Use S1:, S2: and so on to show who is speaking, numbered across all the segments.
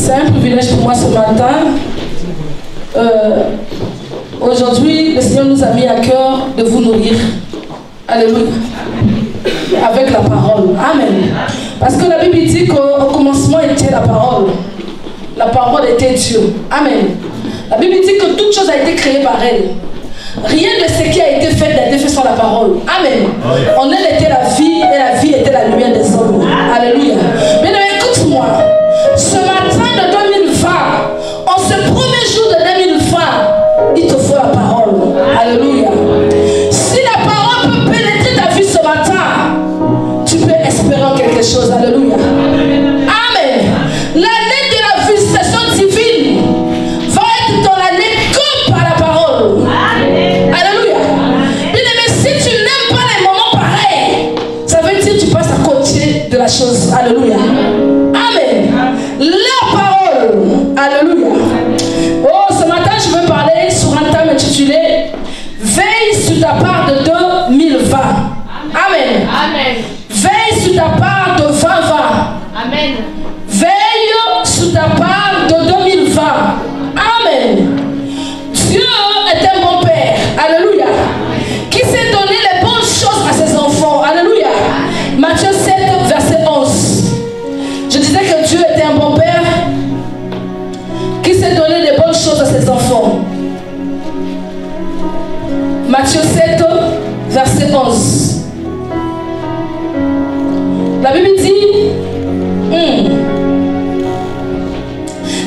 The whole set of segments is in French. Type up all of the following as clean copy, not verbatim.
S1: C'est un privilège pour moi ce matin. Aujourd'hui, le Seigneur nous a mis à cœur de vous nourrir. Alléluia. Avec la parole. Amen. Parce que la Bible dit qu'au commencement était la parole. La parole était Dieu. Amen. La Bible dit que toute chose a été créée par elle. Rien de ce qui a été fait n'a été fait sans la parole. Amen. En elle était la vie et la vie était la lumière des hommes. Alléluia. Mais non, écoute-moi. Ce matin de 2020, en ce premier jour de 2020, il te faut la parole. Alléluia. Si la parole peut pénétrer ta vie ce matin, tu peux espérer en quelque chose. Alléluia. Amen. L'année de la visitation divine va être dans l'année que par la parole. Alléluia. Bien-aimé, si tu n'aimes pas les moments pareils, ça veut dire que tu passes à côté de la chose. Alléluia. Amen. La parole. Alléluia. Oh, ce matin, je veux parler sur un thème intitulé Veille sur ta part de 2020. Amen. Amen. Veille sur ta part de 2020. Amen. Veille sur ta part de 2020. Amen. Dieu est un bon Père. Alléluia. Qui s'est donné les bonnes choses à ses enfants. Alléluia. Matthieu 7, verset 11. Je disais que Dieu était un bon Père qui s'est donné les bonnes choses à ses enfants. Matthieu 7, verset 11. La Bible dit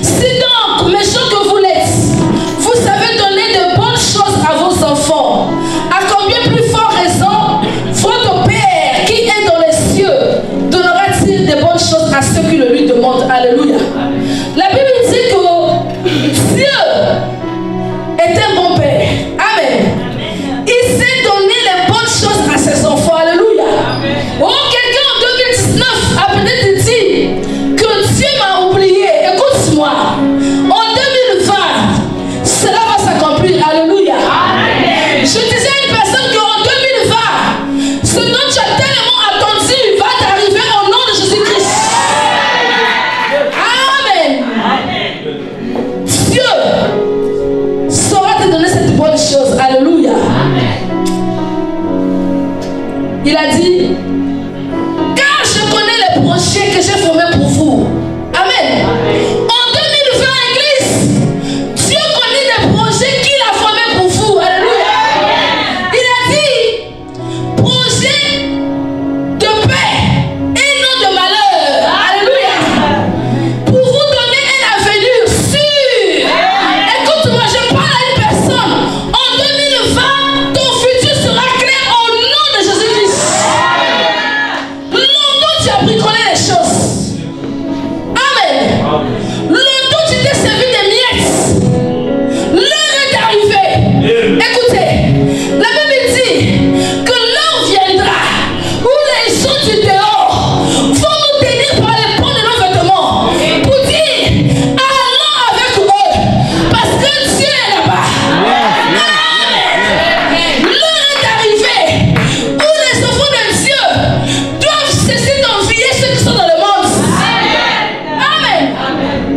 S1: si donc, méchants que vous l'êtes, vous savez donner de bonnes choses à vos enfants, à combien plus fort raison votre Père qui est dans les cieux donnera-t-il de bonnes choses à ceux qui le lui demandent. Alléluia. La Bible dit que Dieu est un bon Père. Amen. Il sait donner les bonnes choses à ses enfants. Alléluia. Oh, quelqu'un en 2019 a peut-être dit que Dieu m'a oublié. Écoute-moi. En 2020, cela va s'accomplir. Alléluia. Amen. Je disais à une personne qu'en 2020, ce dont tu as tellement attendu va t'arriver au nom de Jésus-Christ. Amen. Amen. Dieu saura te donner cette bonne chose. Alléluia. Amen. Il a dit, car je connais les projets que j'ai formés pour vous. Amen. En 2020, Église, Dieu connaît les projets qu'il a formés pour vous. Alléluia. Il a dit, projet de paix et non de malheur. Alléluia. Pour vous donner un avenir sûr. Écoute-moi, je parle à une personne. En 2020, ton futur sera clair au nom de Jésus-Christ. Longtemps tu as bricolé les choses. Amen. Longtemps tu t'es servi des miettes. L'heure est arrivée. Écoutez, la Bible dit que l'heure viendra où les gens du dehors vont nous tenir par les pans de nos vêtements pour dire allons avec eux parce que Dieu est là-bas. Amen. L'heure est arrivée où les enfants de Dieu doivent cesser d'envier ceux qui sont dans le monde. Amen. Amen.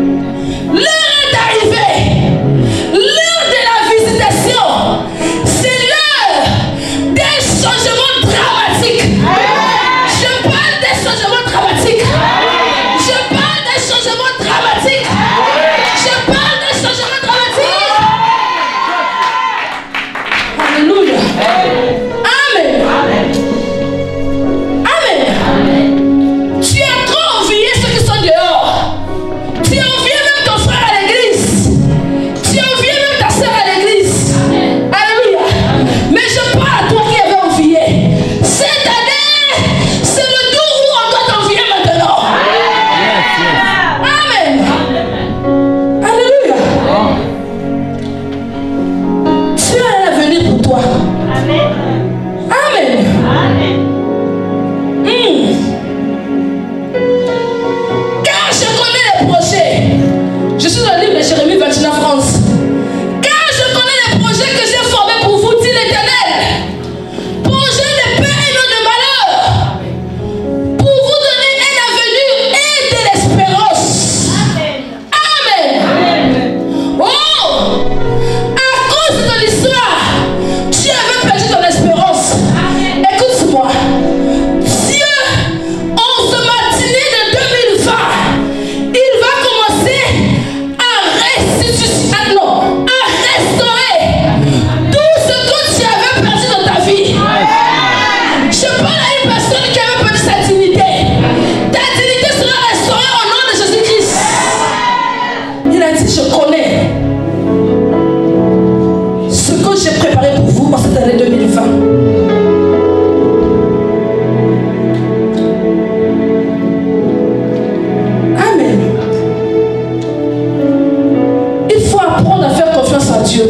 S1: Dieu.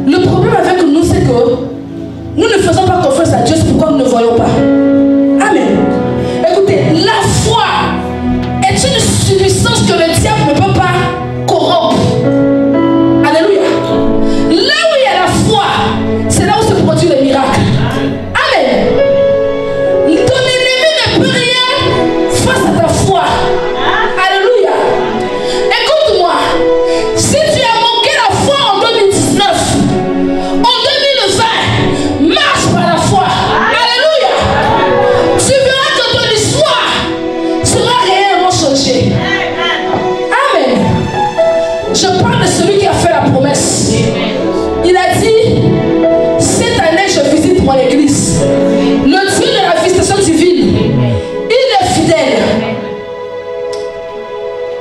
S1: Le problème avec nous, c'est que nous ne faisons pas confiance à Dieu, c'est pourquoi nous ne voyons pas. Amen. Écoutez, la foi est une substance que le diable ne peut pas corrompre. Alléluia. Là où il y a la foi, c'est là où se produit le miracle. Amen. Ton ennemi ne peut rien face à ta foi. Alléluia. Écoute-moi. Si tu as manqué la foi en 2019, en 2020, marche par la foi. Alléluia. Tu verras que ton histoire sera réellement changée. Amen. Je parle de celui qui a fait la promesse. Il a dit, cette année je visite mon église. Le Dieu de la visitation divine, il est fidèle.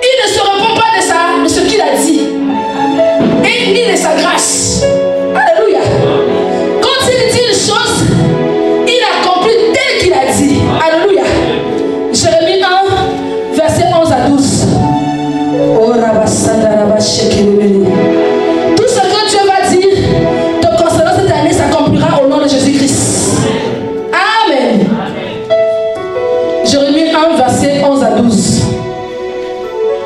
S1: Il ne se répond pas de ce qu'il a dit. Et ni de sa grâce. Alléluia. Quand il dit une chose, il accomplit tel qu'il a dit. Alléluia. Jérémie 1, verset 11 à 12. Tout ce que Dieu va dire te concernant cette année s'accomplira au nom de Jésus-Christ. Amen. Jérémie 1, verset 11 à 12.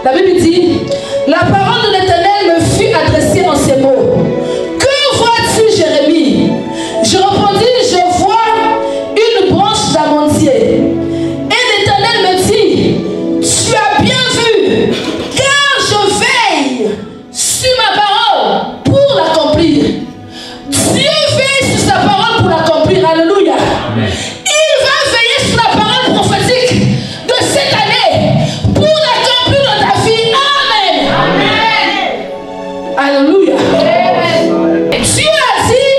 S1: La Bible dit, la parole de l'Éternel me fut adressée en ces mots. Que vois-tu, Jérémie? Je répondis, je vois une branche d'amandier. Et l'Éternel me dit, tu as bien vu, car je veille sur ma parole pour l'accomplir. Dieu veille sur sa parole pour l'accomplir. Alléluia. Il va veiller sur la parole prophétique de cette année pour l'accomplir dans ta vie. Amen. Alléluia. Dieu a dit,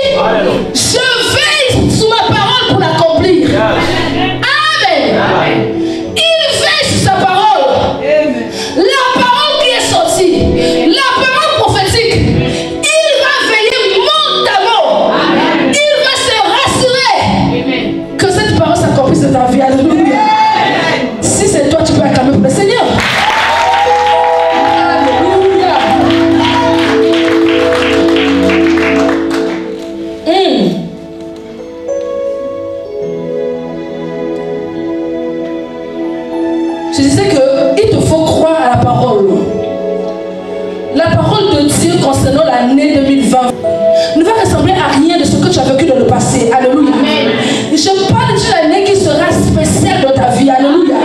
S1: je veille sur ma parole pour l'accomplir. Amen. Il veille sur sa parole. La parole qui est sortie, la parole prophétique, il va veiller montamment. Il va se rassurer que cette parole s'accomplisse dans ta vie. Alléluia. Si c'est toi, tu peux acclamer pour le Seigneur. Alléluia. Je disais qu'il te faut croire à la parole. La parole de Dieu concernant l'année 2020 ne va ressembler à rien de ce que tu as vécu dans le passé. Alléluia. Je parle d'une année qui sera spéciale dans ta vie. Alléluia.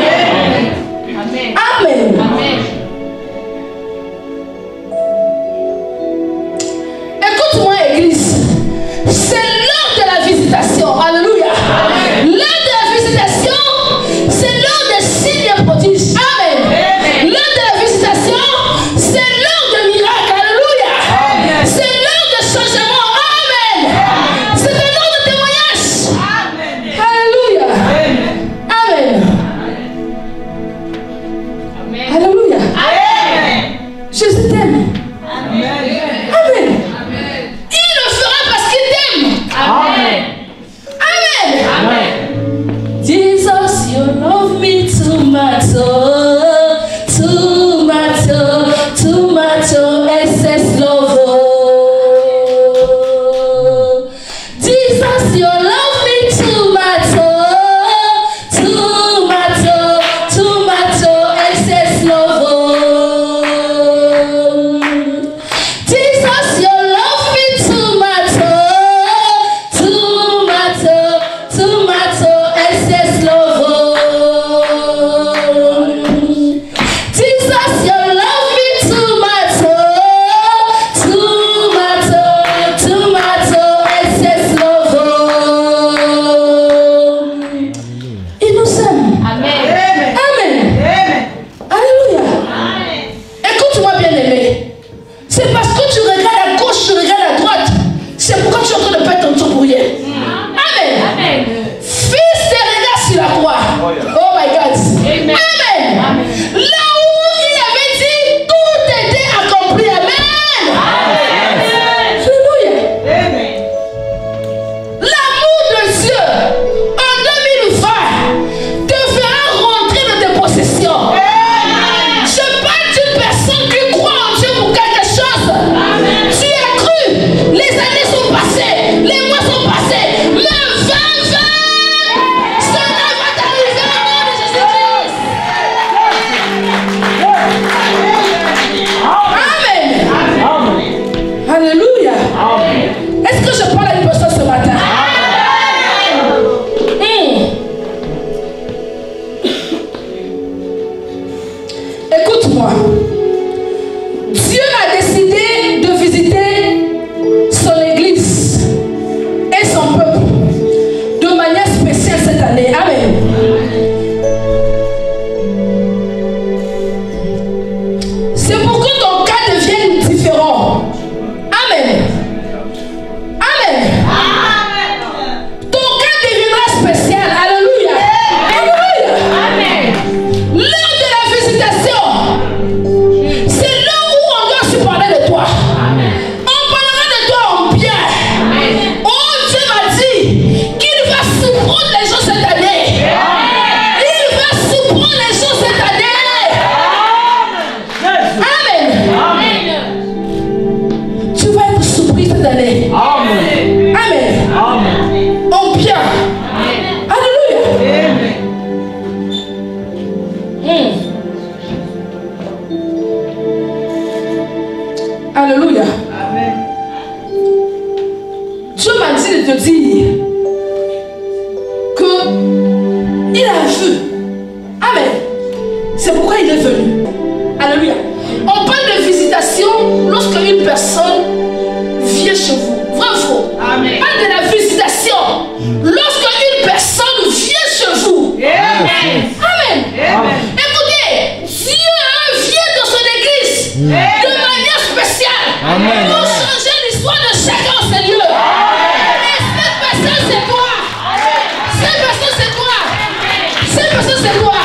S1: Amen. Écoute-moi, Église. C'est l'heure de la visitation. Alléluia. L'heure de la visitation, c'est l'heure des signes et prodiges. Amen. L'heure de la visitation, c'est l'heure de miracle. Alléluia. C'est l'heure de changement. Amen. C'est l'heure de témoignage. Alléluia. Amen. Alléluia. Jésus t'aime. Amen. Il le fera parce qu'il t'aime. Amen. Amen. Jesus, you love me tomato, tomato, tomato, excess love. Jesus, you love me tomato, tomato, tomato, excess love. Dieu a décidé de visiter son église et son peuple de manière spéciale cette année. Amen. C'est pour que ton cas devienne différent. Amen. Amen. Ton cas deviendra spécial. Alléluia. Alléluia. Amen. L'heure de la visitation, c'est l'heure où on doit se parler de toi. On parlera de toi en bien. Oh, Dieu m'a dit qu'il va surprendre les gens cette année. Il va surprendre les gens cette année. Amen. Tu vas être surpris cette année. Amen. Amen. En bien. Alléluia. Alléluia. Dieu m'a dit de te dire que il a vu. Amen. C'est pourquoi il est venu. Alléluia. On parle de visitation lorsque une personne vient chez vous. Vrai ou faux? Amen. On parle de la visitation lorsque une personne vient chez vous. Amen. Amen. Amen. Écoutez, Dieu vient dans son église de manière spéciale pour changer l'histoire de chacun en ce lieu. Et cette personne, c'est toi. Cette personne, c'est toi. Cette personne, c'est toi.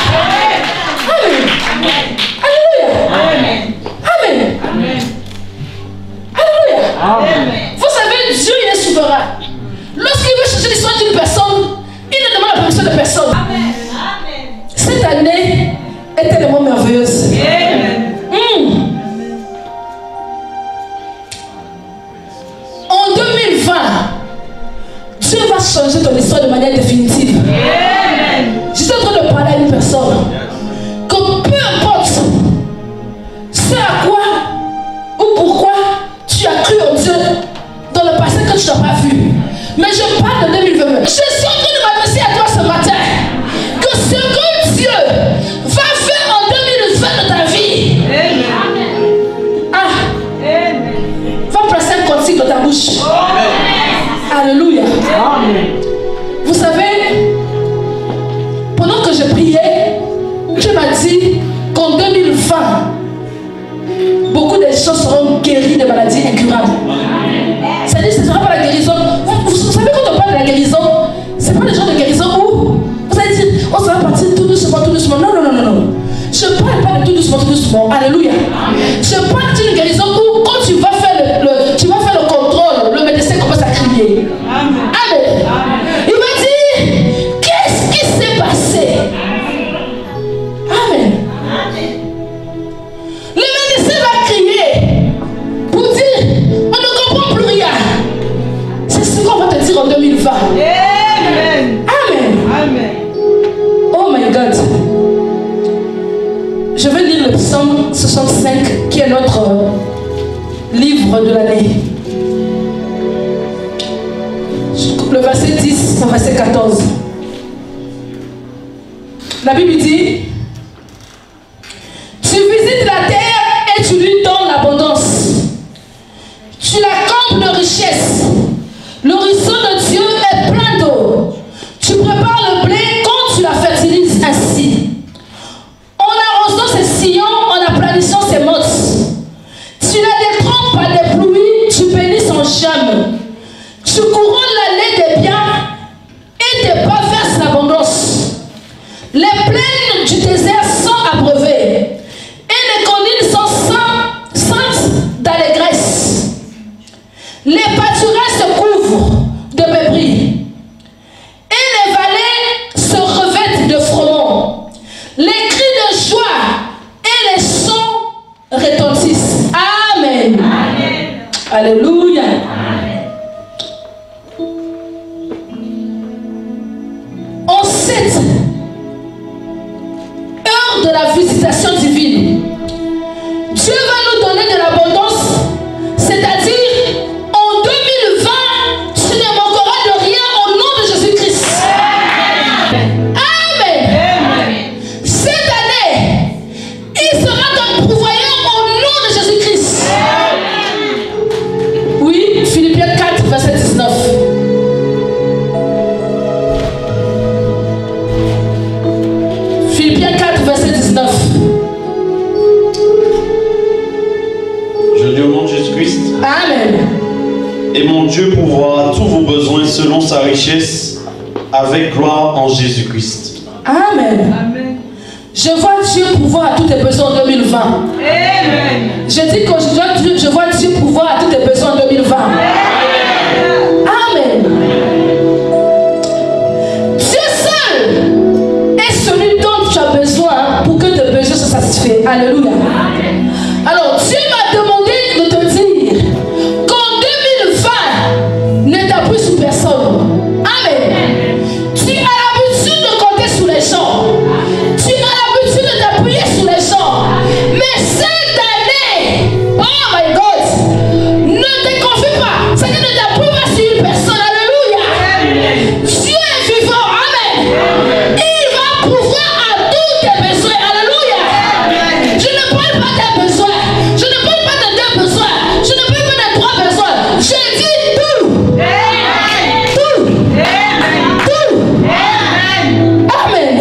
S1: Amen. Alléluia. Amen. Amen. Alléluia. Vous savez, Dieu il est souverain. Lorsqu'il veut changer l'histoire d'une personne, il ne demande la permission de personne. Cette année est tellement merveilleuse. En 2020, Dieu va changer ton histoire de manière définitive. Je suis en train de parler à une personne que peu importe ce à quoi ou pourquoi tu as cru en Dieu dans le passé que tu n'as pas vu. Mais je parle de 2020. Je suis en train de m'adresser à toi ce matin que ce que Dieu va faire en 2020 de ta vie. Va placer un cantique dans ta bouche. Alléluia. Vous savez, pendant que je priais, Dieu m'a dit qu'en 2020, beaucoup de gens seront guéris de maladies incurables. C'est-à-dire que ce ne sera pas la guérison. Vous savez, quand on parle de la guérison, ce n'est pas le genre de guérison où vous allez dire, on va partir tout doucement, tout doucement. Non, non, non, non, non. Je ne parle pas de tout doucement, tout doucement. Alléluia. Je parle d'une guérison où quand tu vas faire le contrôle, le médecin commence à crier. Amen. Il m'a dit, qu'est-ce qui s'est passé? Amen. Le médecin va crier pour dire, on ne comprend plus rien. C'est ce qu'on va te dire en 2020. Amen. Amen. Amen. Oh my God. Je vais lire le psaume 65 qui est notre livre de l'année. Le verset 10 au verset 14. La Bible dit, tu visites la terre et tu lui donnes l'abondance. Tu la combles de richesse. L'horizon de Dieu est plein d'eau. Tu prépares le blé quand tu la fertilises ainsi. En arrosant ses sillons, en aplanissant ses mosses. Tu la détrempes par des pluies, tu bénis son germe. Tu couronnes l'allée des biens et tes pas versent l'abondance. Les plaines du désert sont abreuvées et les collines sont saintes d'allégresse. Les pâturages se couvrent de mépris et les vallées se revêtent de froment. Les cris de joie et les sons retentissent. Amen. Amen. Alléluia. Amen. En cette heure de la visitation divine, Dieu va nous donner de l'abondance, c'est-à-dire en 2020, tu ne manqueras de rien au nom de Jésus-Christ. Amen. Amen. Cette année, il sera ton pourvoyeur au nom de Jésus-Christ.
S2: Et mon Dieu pourvoira tous vos besoins selon sa richesse avec gloire en Jésus-Christ.
S1: Amen.
S3: Amen.
S1: Je vois Dieu pourvoir à tous tes besoins en 2020.
S3: Amen.
S1: Je dis que je vois Dieu pourvoir à tous tes besoins en 2020. Amen. Dieu seul est celui dont tu as besoin pour que tes besoins soient satisfaits. Alléluia. Alors Dieu m'a demandé de te dire qu'en 2020, ne t'appuie sur personne. Amen. Tu as l'habitude de compter sur les gens. Tu as l'habitude de t'appuyer sur les gens. Mais cette année, oh my God, ne te confie pas. C'est-à-dire ne t'appuie pas sur une personne. Alléluia. Dieu est vivant. Amen. Il va pouvoir à tous tes besoins. Alléluia. Je ne parle pas des besoins. Je ne parle pas de 2 besoins. Je ne parle pas de 3 besoins. Je dis tout. Tout. Tout. Amen.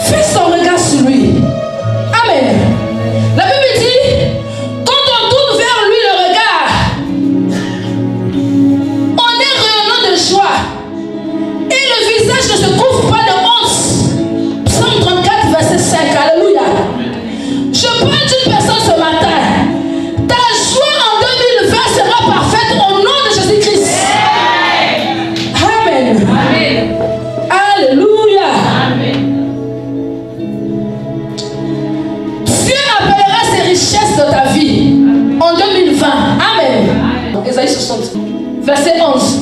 S1: Fais son regard sur lui. Amen. La Bible dit, quand on tourne vers lui le regard, on est rayonnant de joie. Et le visage ne se couvre pas de honte. Psaume 34, verset 5. Alléluia. Je parle d'une personne ce matin. Ta joie en 2020 sera parfaite au nom de Jésus-Christ. Amen. Alléluia. Dieu appellera ses richesses dans ta vie en 2020. Amen. Ésaïe 60, verset 11.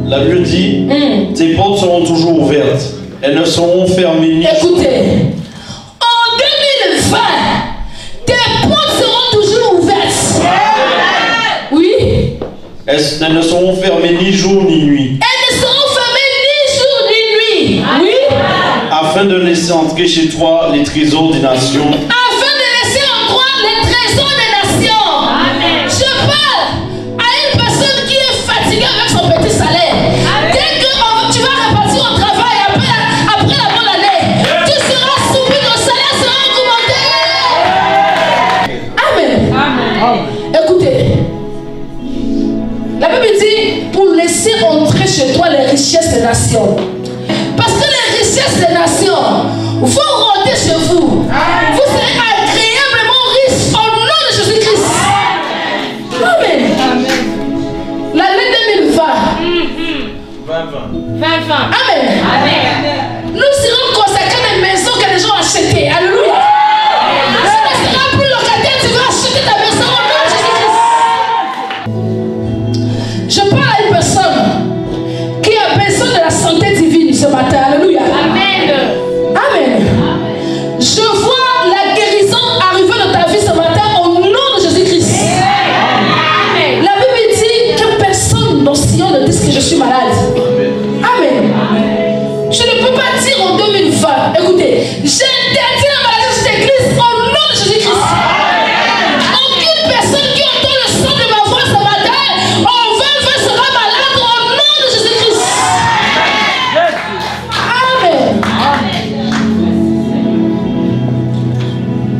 S2: La Bible dit, tes portes seront toujours ouvertes. Elles ne seront fermées ni
S1: Écoutez, en 2020, tes portes seront toujours ouvertes. Oui.
S2: elles ne seront fermées ni jour ni nuit,
S1: Elles ne seront fermées ni jour ni nuit. Oui.
S2: afin de laisser entrer chez toi les trésors des nations.
S1: Afin de laisser en toi les trésors des nations. Je parle à une personne qui est fatiguée avec son petit salaire. Dès que tu vas repartir au travail après la bonne année, tu seras soumis, ton salaire sera augmenté. Amen. Écoutez, la Bible dit pour laisser entrer chez toi les richesses des nations. Parce que les richesses des nations vont rentrer chez vous. Vous serez agréablement riches au nom de Jésus-Christ. Amen. L'année 2020. Amen. Nous serons consacrés des maisons que les gens ont achetées. Alléluia. Tu ne seras plus locataire, tu vas acheter ta maison au nom de Jésus-Christ. Je parle à une personne qui a besoin de la santé divine ce matin. Alléluia. Amen. Je vois la guérison arriver dans ta vie ce matin au nom de Jésus-Christ. La Bible dit que personne dans Sion ne dise que je suis malade. Amen. Je ne peux pas dire en 2020, écoutez, j'interdis la maladie de cette église au nom de Jésus-Christ. Aucune personne qui entend le son de ma voix ce matin en 2020 sera malade au nom de Jésus-Christ. Amen.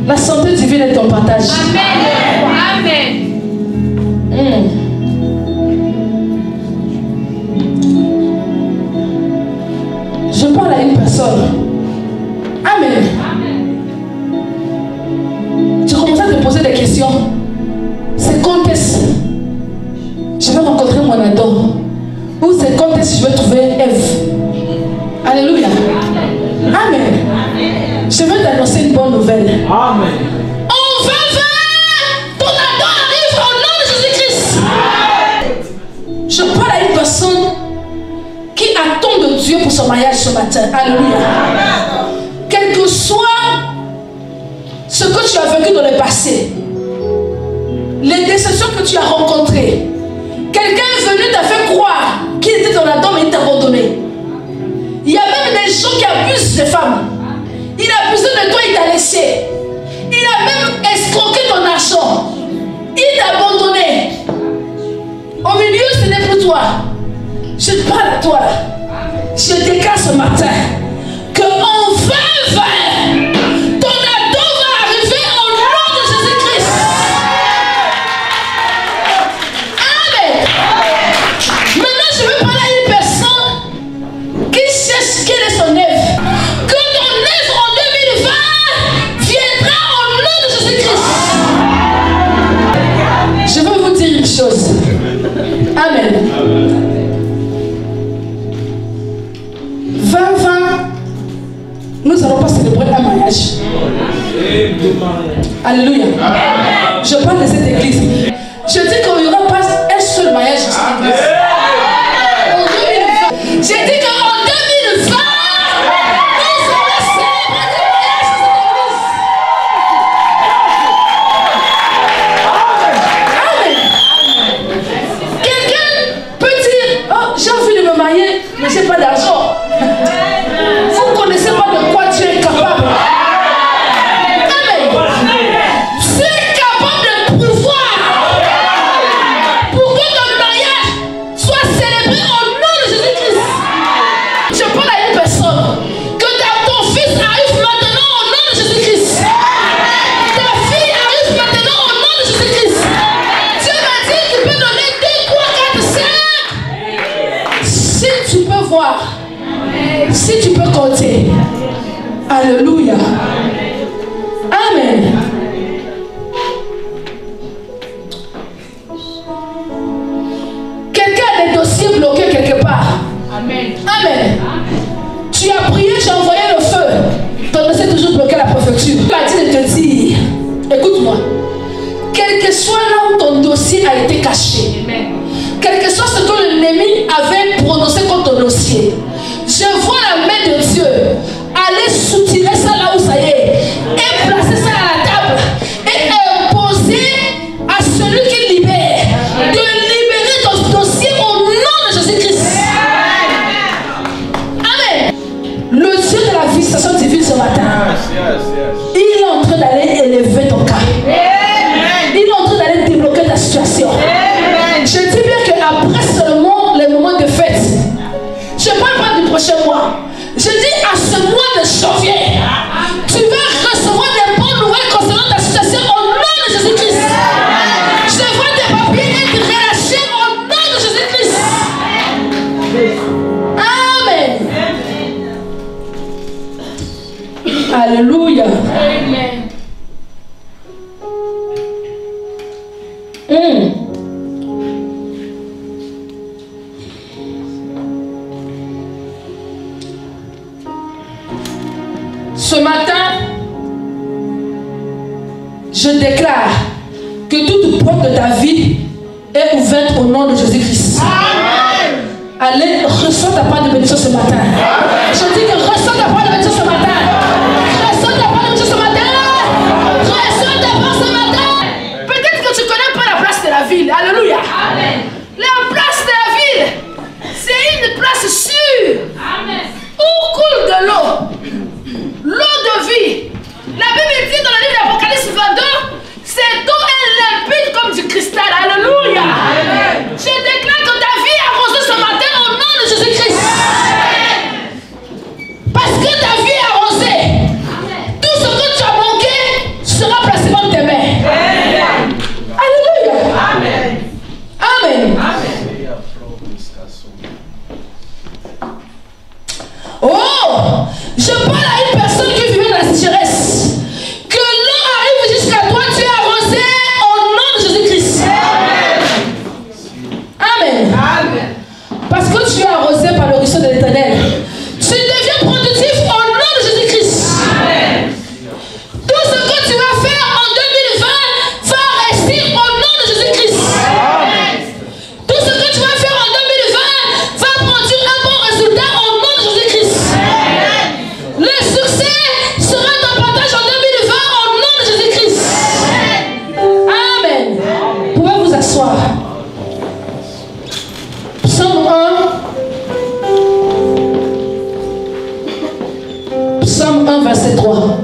S1: La santé divine est ton partage. Je parle à une personne. Amen. Tu commences à te poser des questions. C'est quand est-ce je vais rencontrer mon Adam? Ou c'est quand est-ce je vais trouver Ève? Alléluia. Amen. Je veux t'annoncer une bonne nouvelle.
S4: Amen.
S1: En 2020, ton Adam arrive au nom de Jésus-Christ. Je parle à une personne qui attend de Dieu pour son mariage ce matin. Alléluia. Quel que soit ce que tu as vécu dans le passé, les déceptions que tu as rencontrées, quelqu'un est venu t'a fait croire qu'il était ton Adam mais il t'a abandonné. Il y a même des gens qui abusent des femmes. Il a abusé de toi, il t'a laissé. Il a même escroqué ton argent. Il t'a abandonné. Au milieu, ce n'est plus toi. Alléluia. Je parle de cette église. Je dis qu'il n'y aura pas un seul mariage dans cette église. J'ai dit qu'en 2020, nous allons célébrer des mariages dans cette église. Amen. Quelqu'un peut dire, oh, j'ai envie de me marier, mais je n'ai pas d'argent. Vous ne connaissez pas de quoi Dieu est capable. Amen. Dieu est capable de pouvoir pour que le mariage soit célébré au nom de Jésus-Christ. Je parle à une personne que ton fils arrive maintenant au nom de Jésus-Christ. Ta fille arrive maintenant au nom de Jésus-Christ. Dieu m'a dit qu'il peut donner 2, 3, 4, 5. Si tu peux voir, si tu peux compter. Alléluia. Amen. Quelqu'un a des dossiers bloqués quelque part. Amen. Amen. Tu as prié, j'ai envoyé le feu. Ton dossier est toujours bloqué à la préfecture. Tu as dit de te dire, écoute-moi, quel que soit là où ton dossier a été caché, quel que soit ce que l'ennemi avait prononcé contre ton dossier, je vois la main de Dieu aller soutirer ça là où ça y est et placer ça à la table et imposer à celui qui libère de libérer ton dossier au nom de Jésus-Christ. Amen. Le Dieu de la visitation divine ce matin, il est en train d'aller élever ton cas. Il est en train d'aller débloquer ta situation. Je dis bien qu'après seulement les moments de fête, je ne parle pas du prochain mois. Je dis à ce mois de janvier, tu vas recevoir des bonnes nouvelles concernant ta situation au nom de Jésus-Christ. Je vois tes papiers être relâchés au nom de Jésus-Christ. Amen. Alléluia. Amen. Ce matin, je déclare que toute porte de ta vie est ouverte au nom de Jésus-Christ. Allez, reçois ta part de bénédiction ce matin. Je dis que reçois ta part de bénédiction ce matin. Reçois ta part de bénédiction ce matin. Reçois ta part ce matin. Peut-être que tu ne connais pas la place de la ville. Alléluia. La place de la ville, c'est une place sûre. Où coule de l'eau. L'eau de vie. La Bible dit dans le livre d'Apocalypse 22, cette eau est limpide comme du cristal. Alléluia. Je déclare que ta vie est arrosée ce matin au nom de Jésus-Christ. Parce que ta vie est arrosée. Tout ce que tu as manqué sera placé dans tes mains. Alléluia. Amen. Amen. Oh, je parle à une personne qui vivait dans la sécheresse. Que l'eau arrive jusqu'à toi, tu es arrosé au nom de Jésus-Christ. Amen. Amen. Parce que tu es arrosé par le ruisseau de l'Éternel. Tu deviens productif au nom de Jésus-Christ. Amen. Tout ce que tu vas faire en 2020 va rester au nom de Jésus-Christ. Amen. Tout ce que tu vas faire en 2020 va produire un bon résultat au nom de Jésus-Christ. Le succès sera ton partage en 2020 au nom de Jésus-Christ. Amen. Vous pouvez vous asseoir. Psaume 1. Psaume 1, verset 3.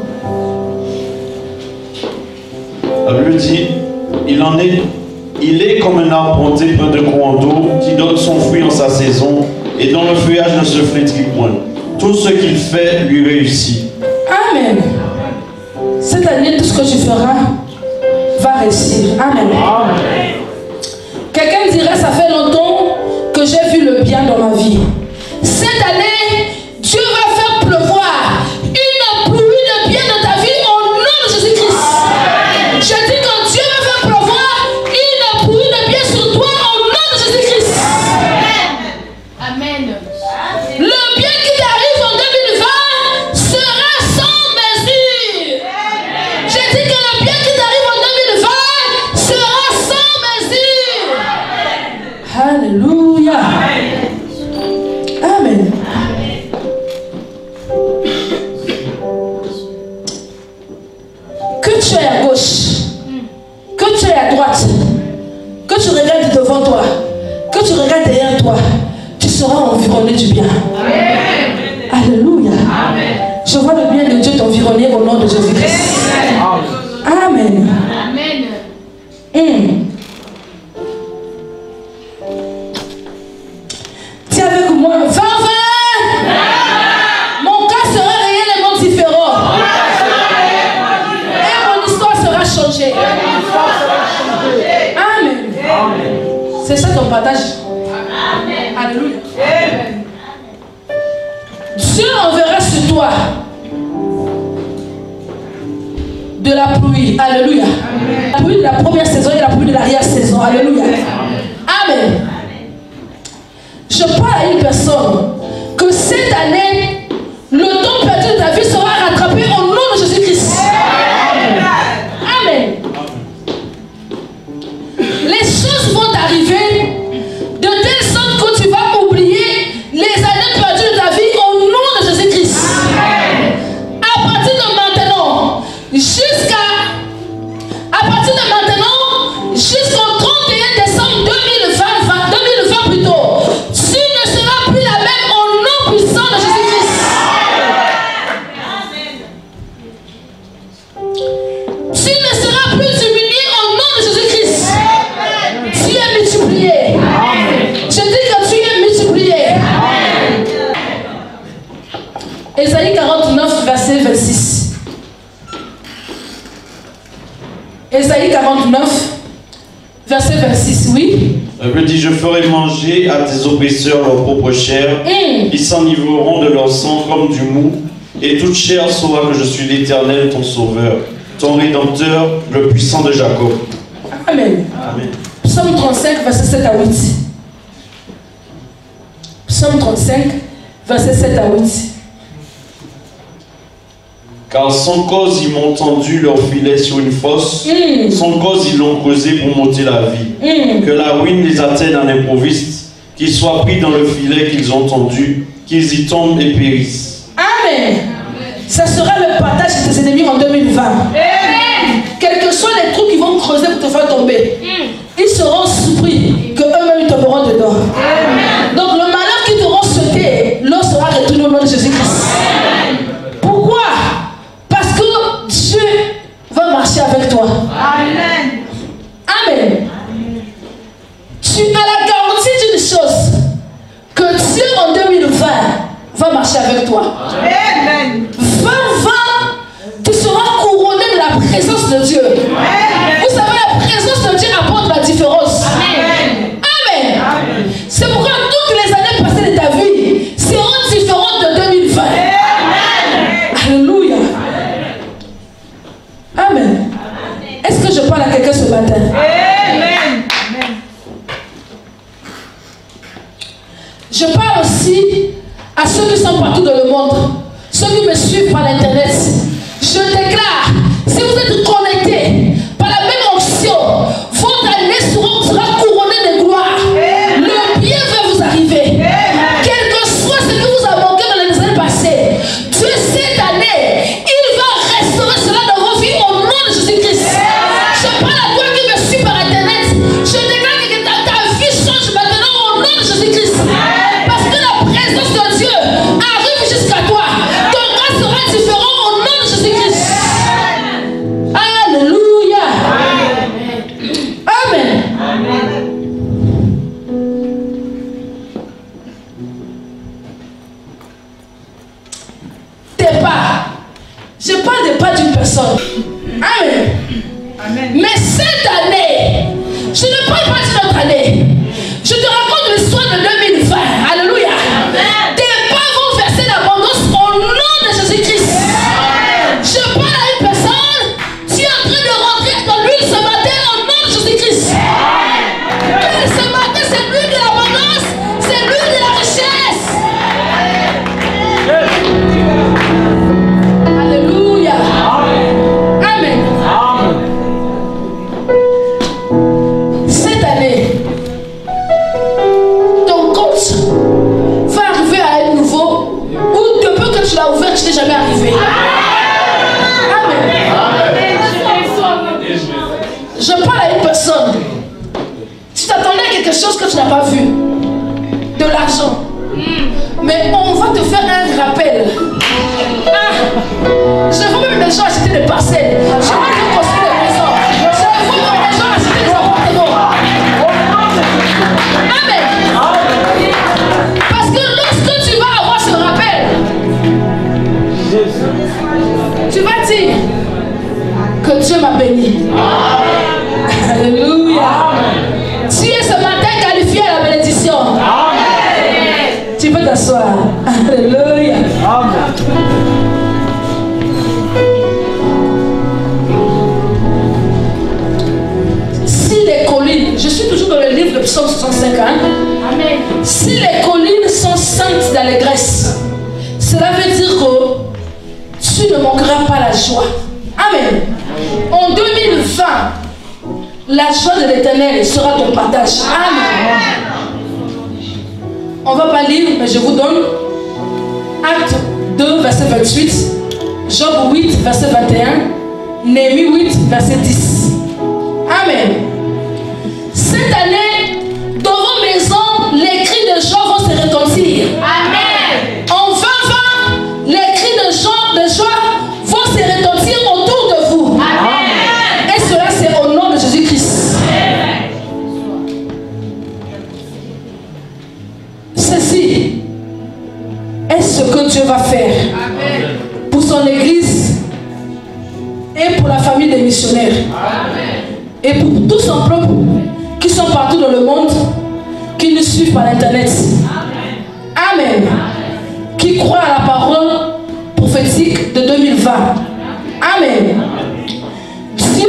S2: La Bible dit, il est comme un arbre planté près de courant d'eau qui donne son fruit en sa saison et dont le feuillage ne se flétrit point. Tout ce qu'il fait lui réussit.
S1: Amen. Cette année, tout ce que tu feras va réussir. Amen. Quelqu'un dirait, ça fait longtemps que j'ai vu le bien dans ma vie. Cette année, Dieu va faire pleuvoir une pluie de bien dans ta vie au nom de Jésus-Christ. Je dis que Dieu va faire pleuvoir une pluie de bien sur toi au nom de Jésus-Christ. Amen. Le bien qui t'arrive en 2020 sera sans mesure. Je dis et à droite, que tu regardes devant toi, que tu regardes derrière toi, tu seras environné du bien. Amen. Alléluia. Amen. Je vois le bien de Dieu t'environner au nom de Jésus-Christ. Amen. Amen. Tiens avec moi, 20-20. Mon cas sera réellement différent. Et mon histoire sera changée. Amen. C'est ça ton partage. Alléluia. Dieu enverra sur toi de la pluie. Alléluia. La pluie de la première saison et la pluie de l'arrière-saison. Alléluia. Amen. Je parle à une personne que cette année, le temps perdu de ta vie sera rattrapé au nom de Jésus-Christ. Amen. Les choses vont arriver de telle sorte que tu vas oublier les années perdues de ta vie au nom de Jésus-Christ. À partir de maintenant, jusqu'au 31 décembre 2020 plutôt, tu ne seras plus la même au nom puissant de Jésus-Christ. Tu ne seras plus diminué au nom de Jésus-Christ. Tu es multiplié. Je dis que tu es multiplié. Ésaïe 49, verset 26. Ésaïe 49, verset 26, oui.
S2: Elle dit, je ferai manger à tes oppresseurs leur propre chair. Ils s'enivreront de leur sang comme du mou. Et toute chair saura que je suis l'Éternel, ton sauveur, ton rédempteur, le puissant de Jacob.
S1: Amen.
S2: Amen.
S1: Psaume 35, verset 7 à 8. Psaume 35, verset 7 à 8.
S2: Car sans cause ils m'ont tendu leur filet sur une fosse, sans cause ils l'ont causé pour m'ôter la vie. Que la ruine les atteigne à l'improviste, qu'ils soient pris dans le filet qu'ils ont tendu, qu'ils y tombent et périssent.
S1: Amen. Ça sera le partage de tes ennemis en 2020. Amen. Quels que soient les trous qui vont creuser pour te faire tomber, ils seront surpris que eux-mêmes tomberont dedans. Amen. Donc le malheur qu'ils t'auront sauté, l'eau sera retournée au nom de Jésus-Christ. Pourquoi? Parce que Dieu va marcher avec toi. Amen. Amen. Tu as la garantie d'une chose, que Dieu en 2020 va marcher avec toi. Amen. 2020, tu seras couronné de la présence de Dieu. Amen. Vous savez, la présence de Dieu apporte la différence. Amen. Amen. Amen. C'est pourquoi toutes les années passées de ta vie seront différentes de 2020. Amen. Alléluia. Amen. Est-ce que je parle à quelqu'un ce matin? Amen. Je parle aussi à ceux qui sont partout dans le monde, ceux qui me suivent par l'internet. Je déclare, si vous êtes connectés par la même onction, votre année sera couronnée de gloire. Le bien va vous arriver. Quel que soit ce que vous avez manqué dans les années passées, Dieu cette année, il va restaurer cela dans vos vies au nom de Jésus-Christ. Je parle à toi qui me suis par internet. Je déclare que ta vie change maintenant au nom de Jésus-Christ. Parce que la présence de Dieu arrive jusqu'à toi. Ton cas sera différent au nom de Jésus-Christ. Alléluia. Amen. Tes pas. Je parle des pas d'une personne. Amen. Mais cette année, je ne parle pas d'une autre année. Je te raconte l'histoire de 2020. Alléluia. Tes pas vont verser l'abondance au nom de Jésus-Christ. Je parle à une personne. Tu es en train de rentrer dans l'huile ce matin au nom de Jésus-Christ. L'huile ce matin, c'est l'huile de l'abondance. C'est l'huile de la richesse. Alléluia. Amen. Cette année, ton compte va arriver à un niveau où depuis que tu l'as ouvert, tu n'es jamais arrivé. Amen. Je parle à une personne. Tu t'attendais à quelque chose que tu n'as pas vu. De l'argent. Mais on va te faire un rappel. Je vois même des gens acheter des parcelles. Je vois des gens construire des maisons. Je vois même des gens acheter des appartements. Amen. Parce que lorsque tu vas avoir ce rappel, tu vas dire que Dieu m'a béni. Alléluia. Tu es ce matin qualifié à la bénédiction. Tu peux t'asseoir. Alléluia. Si les collines, je suis toujours dans le livre de Psaume 65, Amen. Si les collines sont saintes d'allégresse, cela veut dire que tu ne manqueras pas la joie. Amen. En 2020, la joie de l'Éternel sera ton partage. Amen. On ne va pas lire, mais je vous donne Acte 2, verset 28, Job 8, verset 21, Néhémie 8, verset 10. Amen. Cette année, dans vos maisons, les cris de joie vont se retentir. Amen. En 2020, les cris de joie vont se retentir autour de vous. Amen. Et cela, c'est au nom de Jésus-Christ. Ceci est ce que Dieu va faire. Amen. Pour son église et pour la famille des missionnaires. Amen. Et pour tous son peuple qui sont partout dans le monde, qui nous suivent par l'internet. Amen. Amen. Qui croient à la parole prophétique de 2020. Amen. Dieu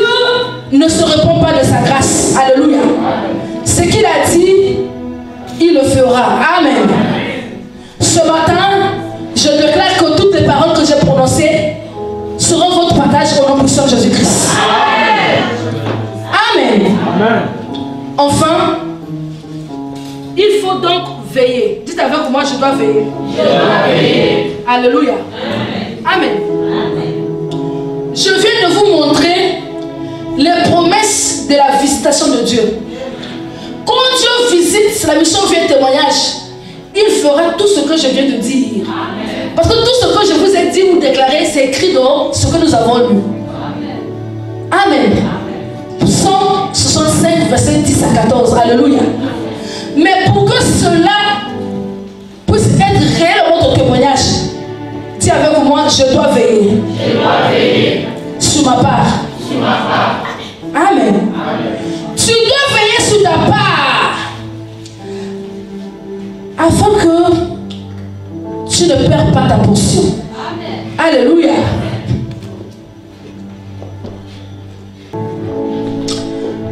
S1: ne se répand pas de sa grâce. Alléluia. Ce qu'il a dit, il le fera. Amen. Ce matin, je déclare que toutes les paroles que j'ai prononcées seront votre partage au nom puissant de Jésus-Christ. Amen. Amen. Enfin, il faut donc veiller. Dites avec moi, je dois veiller. Je dois veiller. Alléluia. Amen. Amen. Je viens de vous montrer les promesses de la visitation de Dieu. Quand Dieu visite, la mission vient témoignage. Il fera tout ce que je viens de dire. Amen. Parce que tout ce que je vous ai dit ou déclaré, c'est écrit dans ce que nous avons lu. Amen. Psaume 65, verset 10 à 14. Alléluia. Mais pour que cela puisse être réellement ton témoignage, dis avec moi, je dois veiller. Je dois veiller. Sur ma part. Sur ma part. Amen. Amen. Tu dois veiller sur ta part. Afin que tu ne perds pas ta portion. Amen. Alléluia.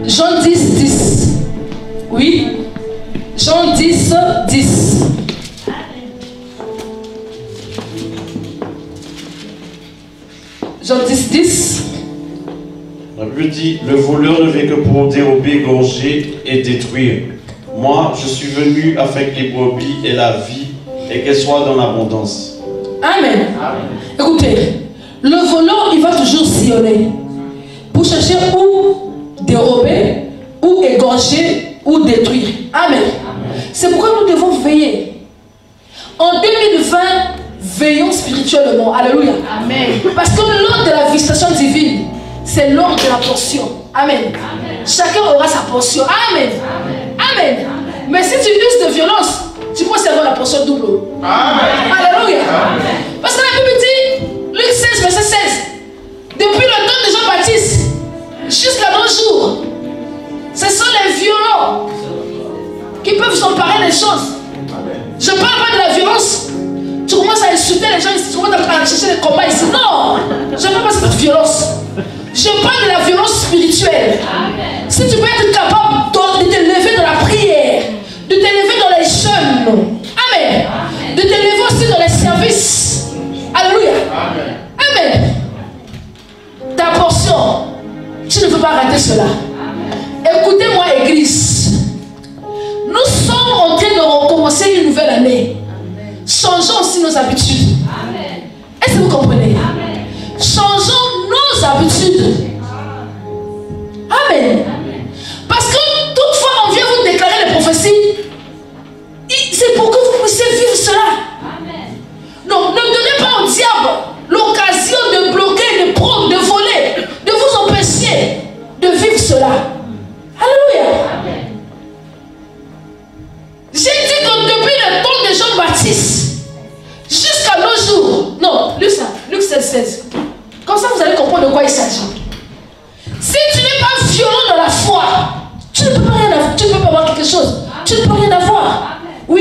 S1: Jean 10, 10. Oui. Jean 10, 10. Jean 10, 10.
S2: La Bible dit, le voleur ne vient que pour dérober, égorger et détruire. Moi, je suis venu afin que les brebis aient la vie et qu'elles soient dans l'abondance.
S1: Amen. Amen. Écoutez, le voleur, il va toujours sillonner pour chercher où dérober, ou égorger, ou détruire. Amen. C'est pourquoi nous devons veiller. En 2020, veillons spirituellement. Alléluia. Amen. Parce que l'ordre de la visitation divine, c'est l'ordre de la portion. Amen. Amen. Chacun aura sa portion. Amen. Amen. Amen. Amen. Mais si tu uses de violence, tu peux avoir la portion double. Amen. Alléluia. Amen. Parce que la Bible dit, Luc 16, verset 16, depuis le temps de Jean-Baptiste jusqu'à nos jours, ce sont les violents qui peuvent s'emparer des choses. Je ne parle pas de la violence. Tu commences à insulter les gens ici, tu commences à chercher des combats ici. Non, je ne parle pas de cette violence. Je parle de la violence spirituelle. Amen. Si tu peux être capable de te lever dans la prière, de te lever dans les jeûnes. Amen. Amen. De te lever aussi dans les services. Alléluia. Amen. Amen. Ta portion, tu ne peux pas rater cela. Écoutez-moi, Église. Nous sommes en train de recommencer une nouvelle année. Changeons aussi nos habitudes. Est-ce que vous comprenez? Changeons nos habitudes. Amen.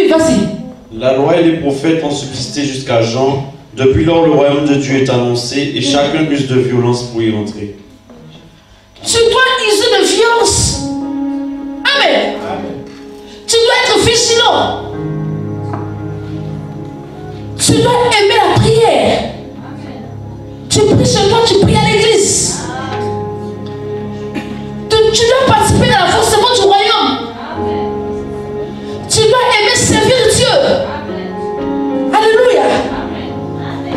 S1: Oui, vas-y.
S2: La loi et les prophètes ont subsisté jusqu'à Jean. Depuis lors, le royaume de Dieu est annoncé et chacun use de violence pour y entrer.
S1: Tu dois user de violence. Amen. Tu dois être vigilant. Tu dois aimer la prière. Tu pries chez toi, tu pries à l'église. Tu dois participer dans la fonctionnement du royaume. Tu dois aimer servir Dieu. Alléluia.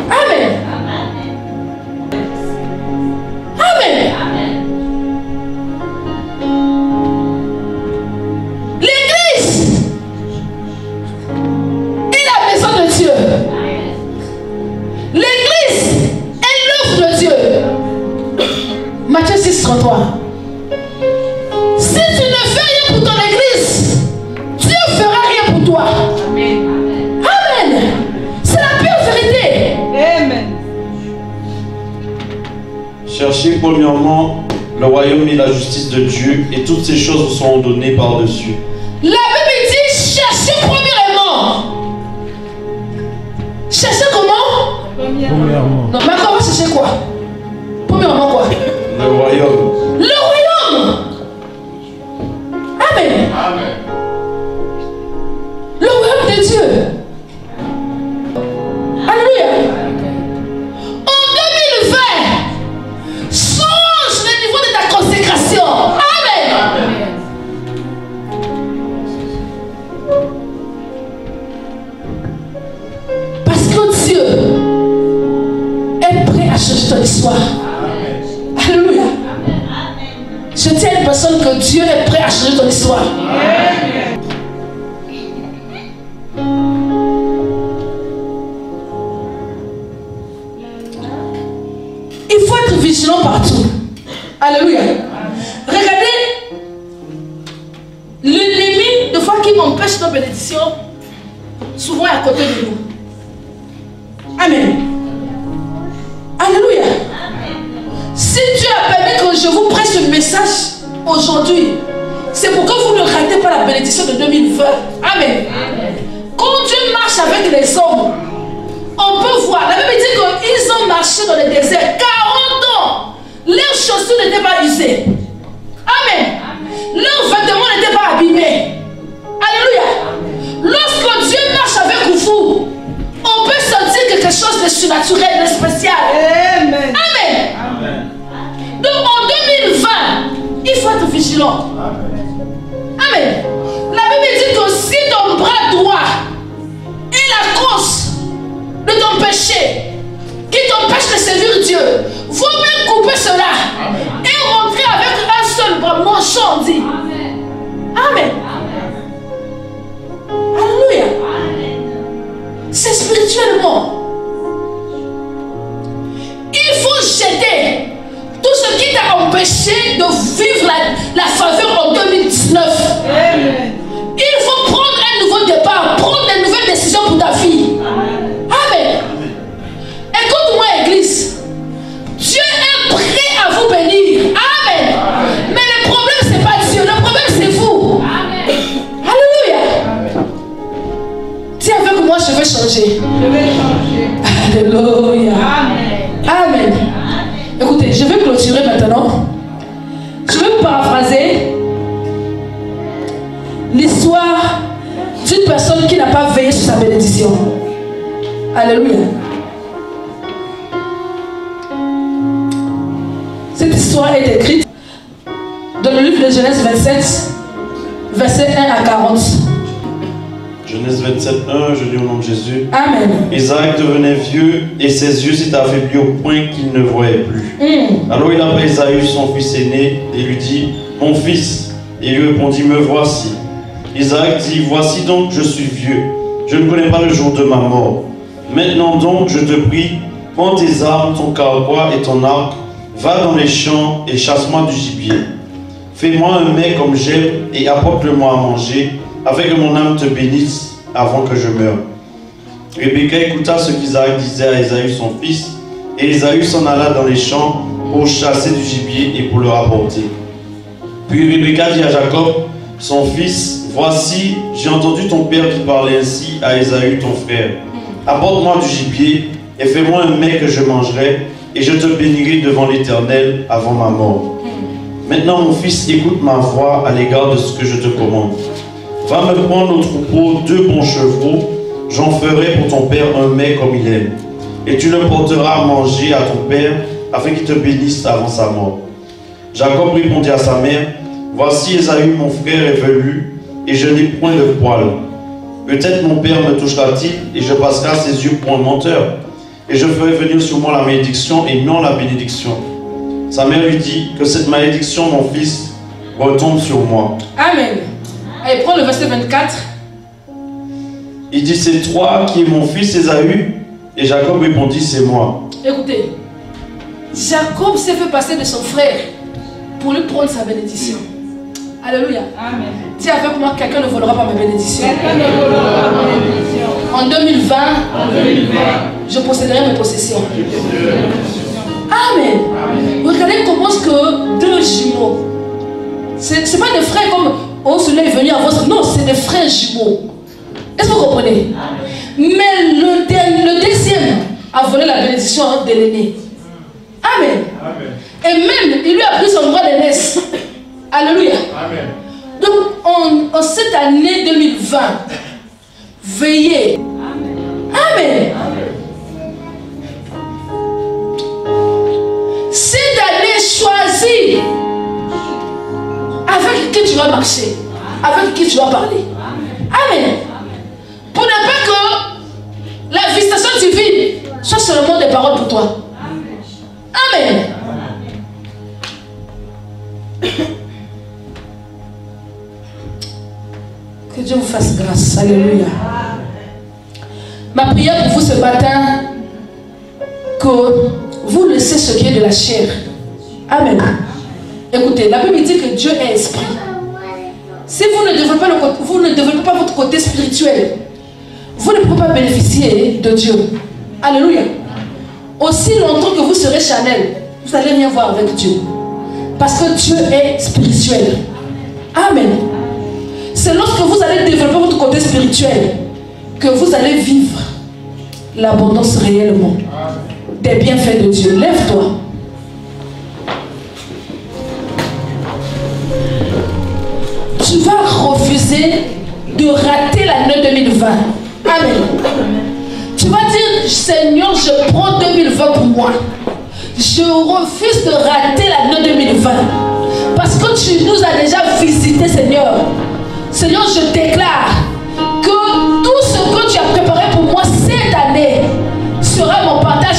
S1: Amen. Amen. L'église est la maison de Dieu. L'église est l'œuvre de Dieu. Matthieu 6, 33. Si tu ne fais rien pour ton église, Dieu fera rien pour toi. Amen. Amen. C'est la pure vérité.
S3: Amen.
S2: Cherchez premièrement le royaume et la justice de Dieu, et toutes ces choses vous seront données par-dessus.
S1: La Bible dit cherchez premièrement. Cherchez comment?
S3: Premièrement.
S1: Non, mais on va chercher quoi? Premièrement quoi?
S2: Le royaume.
S1: Le royaume. Amen.
S2: Amen.
S1: Le royaume de Dieu. Alléluia. En 2020, change le niveau de ta consécration. Amen. Parce que Dieu est prêt à changer ton histoire. Alléluia. Je tiens à une personne que Dieu est prêt à changer ton histoire. Il faut être vigilant partout. Alléluia. Regardez, l'ennemi, de fois qui empêche nos bénédictions, souvent est à côté de nous. Amen. Alléluia. Si Dieu a permis que je vous prête ce message aujourd'hui, c'est pour que vous ne ratez pas la bénédiction de 2020. Amen. Quand Dieu marche avec les hommes, on peut voir. La Bible dit qu'ils ont marché dans le désert 40 ans. Leurs chaussures n'étaient pas usées. Amen. Leurs vêtements n'étaient pas abîmés. Alléluia. Lorsque Dieu marche avec vous, on peut sentir quelque chose de surnaturel, de spécial.
S3: Amen.
S1: Amen. Donc en 2020, il faut être vigilant. Amen. La Bible dit que si ton bras droit est la cause de ton péché, qui t'empêche de servir Dieu, vous même couper cela et rentrer avec un seul bras, mon chant dit. Amen. Alléluia. C'est spirituellement. Il faut jeter tout ce qui t'a empêché de vivre la faveur en 2019.
S3: Amen.
S1: Il faut prendre un nouveau départ, prendre de nouvelles décisions pour ta vie. Amen. Écoute-moi, Église. Dieu est prêt à vous bénir. Amen. Mais le problème, ce n'est pas Dieu. Le problème, c'est vous. Alléluia. Dis avec moi, je vais changer.
S3: Je vais changer.
S1: Alléluia.
S3: Amen.
S1: Amen. Écoutez, je vais clôturer maintenant. Je vais vous paraphraser l'histoire d'une personne qui n'a pas veillé sur sa bénédiction. Alléluia. Cette histoire est écrite dans le livre de Genèse 27, versets 1 à 40.
S2: Genèse 27, 1, je lis au nom de Jésus.
S1: Amen.
S2: Isaac devenait vieux et ses yeux s'étaient affaiblis au point qu'il ne voyait plus. Alors il appela Isaïe, son fils aîné, et lui dit, mon fils. Et il lui répondit, me voici. Isaac dit, voici donc, je suis vieux. Je ne connais pas le jour de ma mort. Maintenant donc, je te prie, prends tes armes, ton carquois et ton arc, va dans les champs et chasse-moi du gibier. Fais-moi un mets comme j'aime et apporte-le-moi à manger, afin que mon âme te bénisse avant que je meure. Rebecca écouta ce qu'Isaac disait à Ésaü son fils, et Ésaü s'en alla dans les champs pour chasser du gibier et pour le rapporter. Puis Rebecca dit à Jacob, son fils, Voici, j'ai entendu ton père qui parlait ainsi à Ésaü, ton frère. Apporte-moi du gibier et fais-moi un mets que je mangerai, et je te bénirai devant l'Éternel avant ma mort. Maintenant, mon fils, écoute ma voix à l'égard de ce que je te commande. Va me prendre au troupeau 2 bons chevaux, j'en ferai pour ton père un mets comme il aime. Et tu le porteras à manger à ton père, afin qu'il te bénisse avant sa mort. Jacob répondit à sa mère, voici Ésaü mon frère est velu, et je n'ai point de poil. Peut-être mon père me touchera-t-il, et je passerai à ses yeux pour un menteur. Et je ferai venir sur moi la malédiction et non la bénédiction. Sa mère lui dit, que cette malédiction, mon fils, retombe sur moi.
S1: Amen. Allez, prends le verset 24.
S2: Il dit, c'est toi qui es mon fils Ésaü? Et Jacob répondit, c'est moi.
S1: Écoutez, Jacob s'est fait passer de son frère pour lui prendre sa bénédiction. Alléluia.
S3: Amen.
S1: Dis avec moi, quelqu'un ne volera pas ma bénédiction.
S3: Quelqu'un ne volera pas ma bénédiction.
S1: En 2020, je posséderai mes possessions. Amen. Regardez comment est-ce que 2 jumeaux, c'est pas des frères comme oh celui-là est venu à votre. Non, c'est des frères jumeaux. Est-ce que vous comprenez? Mais le deuxième a volé la bénédiction de l'aîné. Amen. Et même, il lui a pris son droit d'aînesse. Alléluia.
S4: Amen.
S1: Donc, en cette année 2020, veillez. Amen. Cette année, choisis avec qui tu vas marcher, avec qui tu vas parler. Amen. Pour ne pas que la visitation divine soit seulement des paroles pour toi. Amen. Que Dieu vous fasse grâce. Alléluia. Ma prière pour vous ce matin, que vous laissez ce qui est de la chair. Amen. Écoutez, la Bible dit que Dieu est esprit. Si vous ne développez pas votre côté spirituel, vous ne pouvez pas bénéficier de Dieu. Alléluia. Aussi longtemps que vous serez charnel, vous n'allez rien voir avec Dieu. Parce que Dieu est spirituel. Amen. C'est lorsque vous allez développer votre côté spirituel que vous allez vivre l'abondance réellement des bienfaits de Dieu. Lève-toi. Tu vas refuser de rater l'année 2020. Amen. Tu vas dire, Seigneur, je prends 2020 pour moi. Je refuse de rater l'année 2020. Parce que tu nous as déjà visité, Seigneur. Seigneur, je déclare que tout ce que tu as préparé pour moi cette année sera mon partage